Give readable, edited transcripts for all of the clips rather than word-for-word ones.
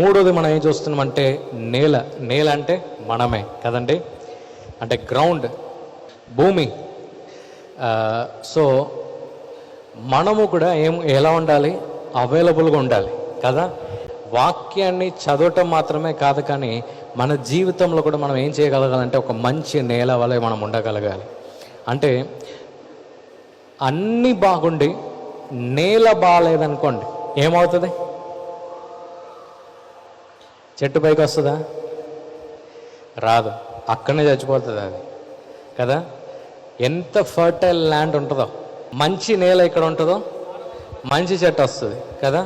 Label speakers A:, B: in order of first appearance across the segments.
A: మూడోది మనం ఏం చూస్తున్నామంటే నేల. నేల అంటే మనమే కదండి, అంటే గ్రౌండ్, భూమి. సో మనము కూడా ఎలా ఉండాలి? అవైలబుల్గా ఉండాలి కదా. వాక్యాన్ని చదవటం మాత్రమే కాదు, కానీ మన జీవితంలో కూడా మనం ఏం చేయగలగాలంటే ఒక మంచి నేల వలె మనం ఉండగలగాలి. అంటే అన్నీ బాగుండి నేల బాగాలేదనుకోండి, ఏమవుతుంది? చెట్టు పైకి వస్తుందా? రాదు, అక్కడనే చచ్చిపోతుంది అది కదా. ఎంత ఫర్టైల్ ల్యాండ్ ఉంటుందో, మంచి నేల ఎక్కడ ఉంటుందో మంచి చెట్టు వస్తుంది కదా.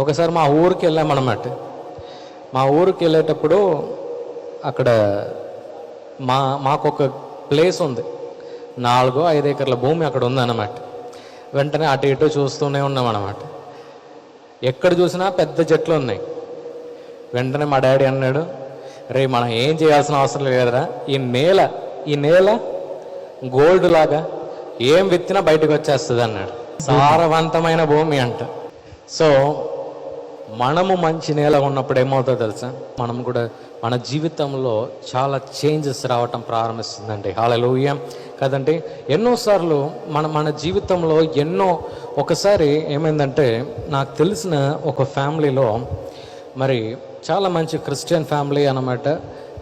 A: ఒకసారి మా ఊరికి వెళ్ళామన్నమాట. మా ఊరికి వెళ్ళేటప్పుడు అక్కడ మాకొక ప్లేస్ ఉంది, 4-5 ఎకర్ల భూమి అక్కడ ఉందన్నమాట. వెంటనే అటు ఇటు చూస్తూనే ఉన్నామన్నమాట. ఎక్కడ చూసినా పెద్ద చెట్లు ఉన్నాయి. వెంటనే మా డాడీ అన్నాడు, రే మనం ఏం చేయాల్సిన అవసరం లేదురా, ఈ నేల గోల్డ్ లాగా ఏం విత్తినా బయటకు వచ్చేస్తుంది అన్నాడు. సారవంతమైన భూమి అంట. సో మనము మంచి నేల ఉన్నప్పుడు ఏమవుతుందో తెలుసా, మనం కూడా మన జీవితంలో చాలా చేంజెస్ రావటం ప్రారంభిస్తుందండి. హల్లెలూయా కదండి. ఎన్నోసార్లు మన జీవితంలో ఒకసారి ఏమైందంటే, నాకు తెలిసిన ఒక ఫ్యామిలీలో మరి చాలా మంచి క్రిస్టియన్ ఫ్యామిలీ అన్నమాట.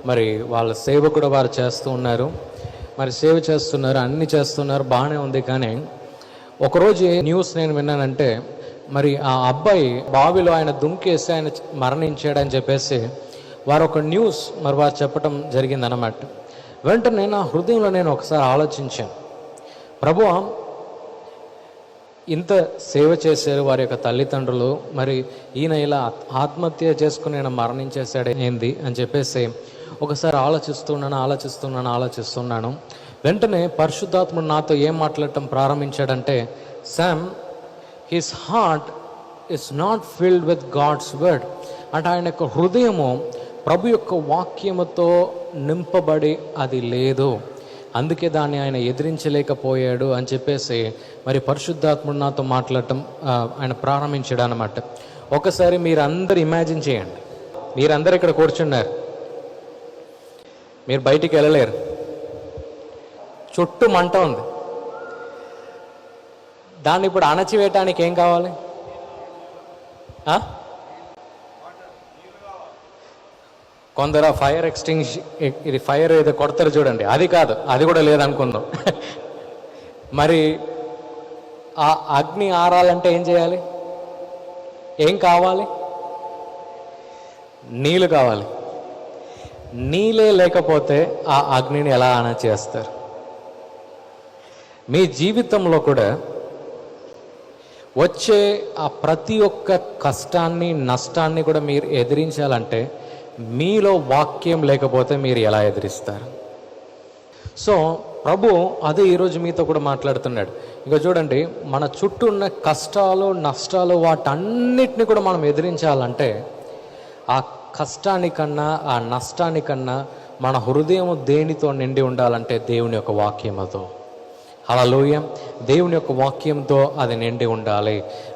A: మరి వాళ్ళ సేవ కూడా వారు చేస్తూ ఉన్నారు, మరి సేవ చేస్తున్నారు, అన్నీ చేస్తున్నారు, బాగానే ఉంది. కానీ ఒకరోజు న్యూస్ నేను విన్నానంటే, మరి ఆ అబ్బాయి బావిలో ఆయన దుంకేసి ఆయన మరణించాడని చెప్పేసి వారు ఒక న్యూస్ వారు చెప్పటం జరిగిందన్నమాట. వెంటనే నా హృదయంలో నేను ఒకసారి ఆలోచించాను, ప్రభువా ఇంత సేవ చేశారు వారి యొక్క తల్లిదండ్రులు, మరి ఈయన ఇలా ఆత్మహత్య చేసుకుని ఆయన మరణించేశాడు ఏంది అని చెప్పేసి ఒకసారి ఆలోచిస్తున్నాను. వెంటనే పరిశుద్ధాత్ముడు నాతో ఏం మాట్లాడటం ప్రారంభించాడంటే, Sam, his heart is not filled with God's word. అంటే ఆయన యొక్క హృదయము ప్రభు యొక్క వాక్యముతో నింపబడి అది లేదు, అందుకే దాన్ని ఆయన ఎదిరించలేకపోయాడు అని చెప్పేసి మరి పరిశుద్ధాత్ముడు నాతో మాట్లాడటం ఆయన ప్రారంభించాడు అన్నమాట. ఒకసారి మీరందరూ ఇమాజిన్ చేయండి, మీరందరూ ఇక్కడ కూర్చున్నారు, మీరు బయటికి వెళ్ళలేరు, చుట్టూ మంట ఉంది. దాన్ని ఇప్పుడు అణచివేయటానికి ఏం కావాలి? కొందరు ఫైర్ ఎక్స్టింగ్విష్, ఇది ఫైర్ ఏదో కొడతారు చూడండి, అది కాదు, అది కూడా లేదనుకుందాం. మరి ఆ అగ్ని ఆరాలంటే ఏం చేయాలి? ఏం కావాలి? నీళ్ళు కావాలి. నీళ్ళే లేకపోతే ఆ అగ్నిని ఎలా అణచేస్తారు? మీ జీవితంలో కూడా వచ్చే ఆ ప్రతి ఒక్క కష్టాన్ని, నష్టాన్ని కూడా మీరు ఎదిరించాలంటే మీలో వాక్యం లేకపోతే మీరు ఎలా ఎదిరిస్తారు? సో ప్రభు అదే ఈరోజు మీతో కూడా మాట్లాడుతున్నాడు. ఇక చూడండి, మన చుట్టూ ఉన్న కష్టాలు, నష్టాలు, వాటన్నిటిని కూడా మనం ఎదిరించాలంటే ఆ కష్టానికన్నా, ఆ నష్టానికన్నా మన హృదయం దేనితో నిండి ఉండాలంటే దేవుని యొక్క వాక్యముతో. హల్లెలూయా, దేవుని యొక్క వాక్యంతో అది నిండి ఉండాలి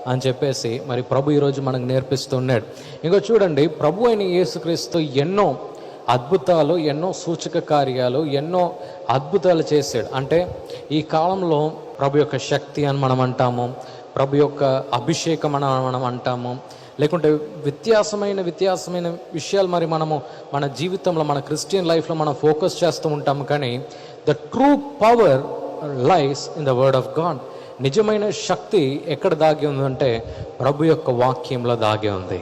A: అని చెప్పేసి మరి ప్రభు ఈరోజు మనకు నేర్పిస్తున్నాడు. ఇంకో చూడండి, ప్రభు అయిన యేసుక్రీస్తు ఎన్నో అద్భుతాలు, ఎన్నో సూచక కార్యాలు, ఎన్నో అద్భుతాలు చేశాడు. అంటే ఈ కాలంలో ప్రభు యొక్క శక్తి అని మనం అంటాము, ప్రభు యొక్క అభిషేకం అని మనం అంటాము, లేకుంటే వ్యత్యాసమైన విషయాలు మరి మనము మన జీవితంలో, మన క్రిస్టియన్ లైఫ్లో మనం ఫోకస్ చేస్తూ ఉంటాము. కానీ the true power lies in the word of God. నిజమైన శక్తి ఎక్కడ దాగి ఉందంటే ప్రభు యొక్క వాక్యంలో దాగి ఉంది.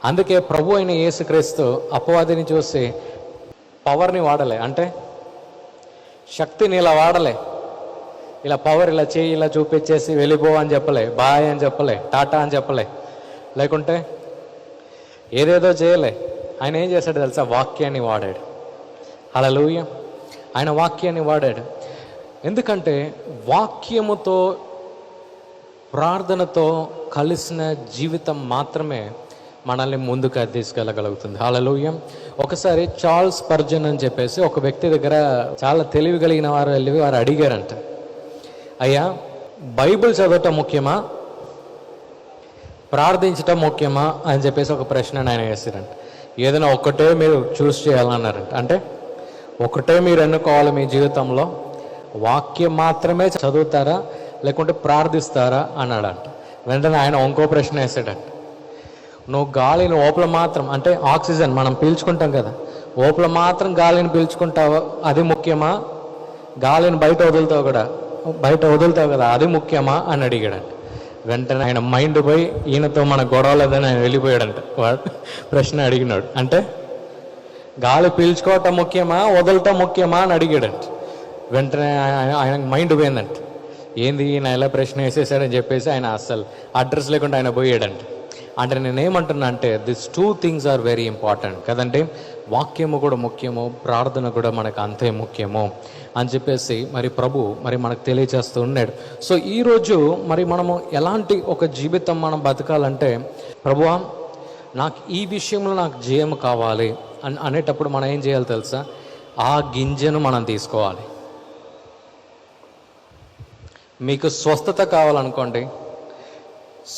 A: అందుకే ప్రభు అయిన యేసుక్రీస్తు అపవాదిని చూసి పవర్ని వాడలే, అంటే శక్తిని ఇలా వాడలే, ఇలా పవర్ ఇలా చేయి ఇలా చూపించేసి వెళ్ళిపో అని చెప్పలే, బాయ్ అని చెప్పలే, టాటా అని చెప్పలే, లేకుంటే ఏదేదో చేయలే. ఆయన ఏం చేశాడు తెలుసా? వాక్యాన్ని వాడాడు. హల్లెలూయా, ఆయన వాక్యాన్ని వాడాడు. ఎందుకంటే వాక్యముతో, ప్రార్థనతో కలిసిన జీవితం మాత్రమే మనల్ని ముందుకు తీసుకెళ్ళగలుగుతుంది. హల్లెలూయా. ఒకసారి చార్ల్స్ స్పర్జన్ అని చెప్పేసి ఒక వ్యక్తి దగ్గర చాలా తెలివి కలిగిన వారు వెళ్ళి వారు అడిగారంట, అయ్యా బైబిల్ చదవటం ముఖ్యమా, ప్రార్థించటం ముఖ్యమా అని చెప్పేసి ఒక ప్రశ్న ఆయన వేసారంట. ఏదైనా ఒక్కటే మీరు చూస్ చేయాలన్నారంట. అంటే ఒకటే మీరు ఎన్నుకోవాలి మీ జీవితంలో, వాక్యం మాత్రమే చదువుతారా లేకుంటే ప్రార్థిస్తారా అన్నాడంట. వెంటనే ఆయన ఇంకో ప్రశ్న వేసాడంట. నువ్వు గాలిని లోపల మాత్రం, అంటే ఆక్సిజన్ మనం పీల్చుకుంటాం కదా, లోపల మాత్రం గాలిని పీల్చుకుంటావా అది ముఖ్యమా, గాలిని బయట వదులుతావు కదా అది ముఖ్యమా అని అడిగాడంట. వెంటనే ఆయన మైండ్ పోయి ఈయనతో మన గొడవ లేదని ఆయన వెళ్ళిపోయాడంట. వాడు ప్రశ్న అడిగినాడు. అంటే గాలి పీల్చుకోవటం ముఖ్యమా వదలటం ముఖ్యమా అని అడిగాడంట. వెంటనే ఆయన మైండ్ పోయిందంట. ఏంది ఈయన ఎలా ప్రశ్న వేసేసాడని చెప్పేసి ఆయన అస్సలు అడ్రస్ లేకుండా ఆయన పోయాడంట. అంటే నేనేమంటున్నా అంటే this 2 things are very important కదంటే, వాక్యము కూడా ముఖ్యము, ప్రార్థన కూడా మనకు అంతే ముఖ్యము అని చెప్పేసి మరి ప్రభు మరి మనకు తెలియజేస్తూ ఉన్నాడు. సో ఈరోజు మరి మనము ఎలాంటి ఒక జీవితం మనం బతకాలంటే, ప్రభువా నాకు ఈ విషయంలో నాకు జయం కావాలి అనేటప్పుడు మనం ఏం చేయాలి తెలుసా, ఆ గింజను మనం తీసుకోవాలి. మీకు స్వస్థత కావాలనుకోండి,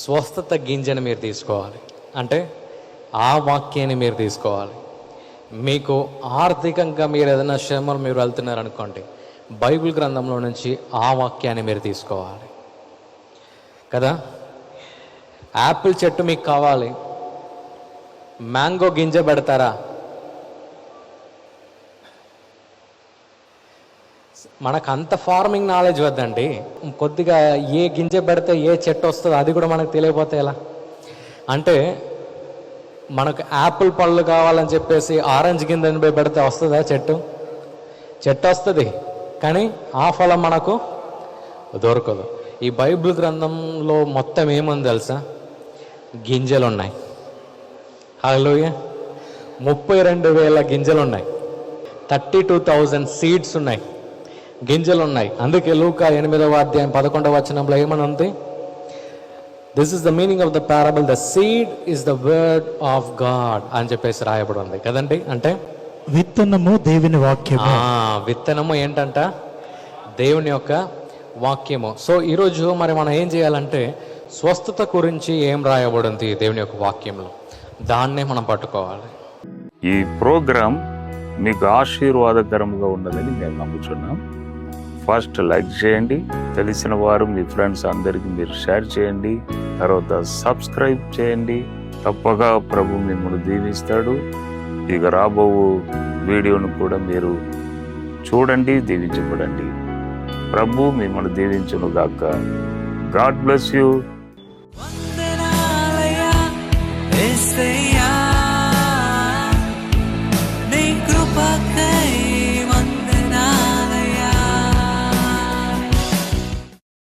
A: స్వస్థత గింజను మీరు తీసుకోవాలి. అంటే ఆ వాక్యాన్ని మీరు తీసుకోవాలి. మీకు ఆర్థికంగా మీరు ఏదైనా శ్రమలు మీరు వెళ్తున్నారనుకోండి, బైబిల్ గ్రంథంలో నుంచి ఆ వాక్యాన్ని మీరు తీసుకోవాలి కదా. యాపిల్ చెట్టు మీకు కావాలి, మ్యాంగో గింజ పెడతారా? మనకు అంత ఫార్మింగ్ నాలెడ్జ్ వద్దండి. కొద్దిగా ఏ గింజ పెడితే ఏ చెట్టు వస్తుందో అది కూడా మనకు తెలియకపోతే ఎలా? అంటే మనకు యాపిల్ పళ్ళు కావాలని చెప్పేసి ఆరెంజ్ గింజని పోయి పెడితే వస్తుందా చెట్టు వస్తుంది, కానీ ఆ ఫలం మనకు దొరకదు. ఈ బైబిల్ గ్రంథంలో మొత్తం ఏముంది తెలుసా? గింజలు ఉన్నాయి. హల్లెలూయా. 32,000 గింజలు ఉన్నాయి. 32,000 సీడ్స్ ఉన్నాయి, గింజలు ఉన్నాయి. అందుకే లూకా 8వ అధ్యాయం 11వ వచనంలో ఏమని ఉంది? This is the meaning of the parable, the seed is the word of God అని చెప్పేసి రాయబడి ఉంది కదండి. అంటే
B: విత్తనము దేవుని వాక్యము.
A: విత్తనము ఏంటంట? దేవుని యొక్క వాక్యము. సో ఈరోజు మరి మనం ఏం చేయాలంటే, స్వస్థత గురించి ఏం రాయబడింది దేవుని యొక్క వాక్యంలో, దాన్నే మనం పట్టుకోవాలి.
C: ఈ ప్రోగ్రాం మీకు ఆశీర్వాదకరంగా ఉన్నదని మేము నమ్ముతున్నాం. ఫస్ట్ లైక్ చేయండి, తెలిసిన వారు మీ ఫ్రెండ్స్ అందరికీ మీరు షేర్ చేయండి, తర్వాత సబ్స్క్రైబ్ చేయండి. తప్పగా ప్రభు మిమ్మల్ని దీవిస్తాడు. ఇక రాబో వీడియోను కూడా మీరు చూడండి, దీవించబడండి. ప్రభు మిమ్మల్ని దీవించును గాక. God bless you.